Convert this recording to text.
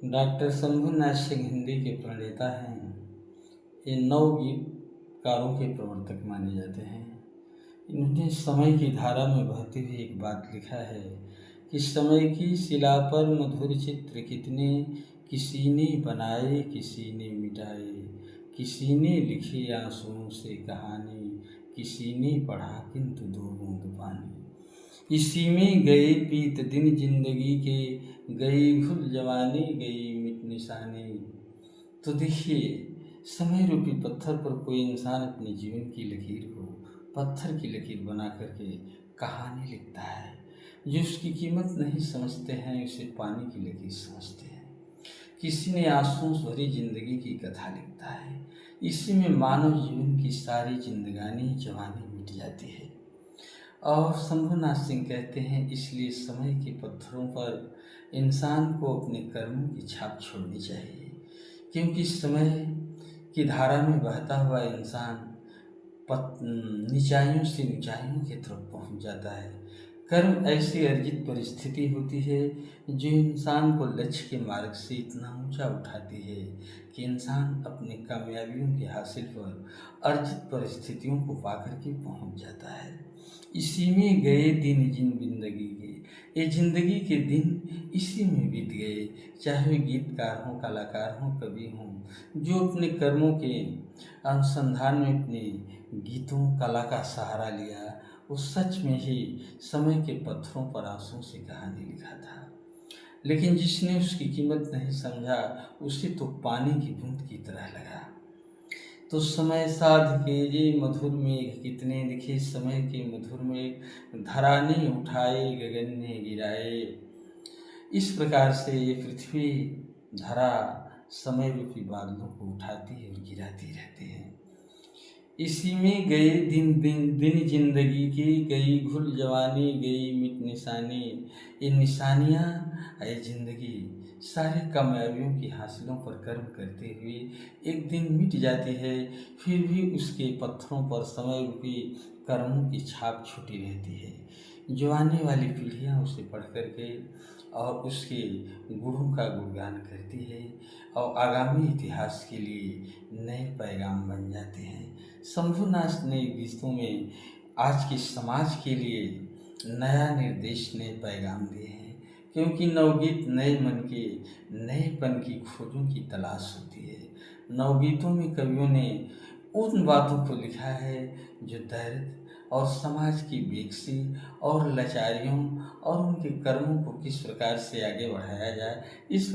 Doctor Shambhunath Singh Hindi के प्रणेता हैं। ये नवगीतकारों के प्रवर्तक माने जाते हैं। इन्होंने समय की धारा में बहती हुई एक बात लिखा है कि समय की शिला पर मधुर चित्र कितने, किसी ने बनाए किसी ने मिटाए, किसी ने लिखी आंसुओं से कहानी, किसी ने पढ़ा किंतु दो बूंद पानी। इसी में गए बीत दिन जिंदगी के, गई भूल जवानी गई मिट निशानी। तो देखिए, समय रूपी पत्थर पर कोई इंसान अपने जीवन की लकीर को पत्थर की लकीर बना करके कहानी लिखता है। जो उसकी कीमत नहीं समझते हैं उसे पानी की लकीर समझते हैं। किसी ने आंसुओं से भरी जिंदगी की कथा लिखता है। इसी में मानव जीवन की सारी जिंदगानी जवानी मिट जाती है। और शंभुनाथ सिंह कहते हैं, इसलिए समय के पत्थरों पर इंसान को अपने कर्मों की छाप छोड़नी चाहिए, क्योंकि समय की धारा में बहता हुआ इंसान निचाइयों से ऊंचाइयों की तरफ पहुंच जाता है। कर्म ऐसी अर्जित परिस्थिति होती है जो इंसान को लक्ष्य के मार्ग से इतना ऊंचा उठाती है कि इंसान अपनी कामयाबियों के हासिल पर अर्जित परिस्थितियों को पाकर के पहुंच जाता है। इसी में गए दिन जिन जिंदगी के, ये जिंदगी के दिन इसी में बीत गए। चाहे वे गीतकार हों, कलाकार हों, कवि हों, जो अपने कर्मों के अनुसंधान में अपने गीतों कला का सहारा लिया, वो सच में ही समय के पत्थरों पर आंसुओं से कहानी लिखा था। लेकिन जिसने उसकी कीमत नहीं समझा उसे तो पानी की बूंद की तरह लगा। तो समय साध के ये मधुर मेघ कितने दिखे, समय के मधुर मेघ धरा ने उठाए गगन ने गिराए। इस प्रकार से ये पृथ्वी धरा समय रूपी बादलों को उठाती है और गिराती रहती है। इसी में गए दिन जिंदगी की, गई घुल जवानी गई मिट निशानी। ये निशानियाँ, ये जिंदगी सारी कामयाबियों की हासिलों पर कर्म करते हुए एक दिन मिट जाती है। फिर भी उसके पत्थरों पर समय रूपी कर्मों की छाप छुटी रहती है, जो आने वाली पीढ़ियाँ उसे पढ़ करके और उसके गुणों का गुणगान करती है और आगामी इतिहास के लिए नए पैगाम बन जाते हैं। शंभुनाथ ने गीतों में आज के समाज के लिए नया निर्देश, नए पैगाम दिए हैं, क्योंकि नवगीत नए मन के नएपन की खोजों की तलाश होती है। नवगीतों में कवियों ने उन बातों को लिखा है जो दर्द और समाज की बेकसी और लाचारियों और उनके कर्मों को किस प्रकार से आगे बढ़ाया जाए, इस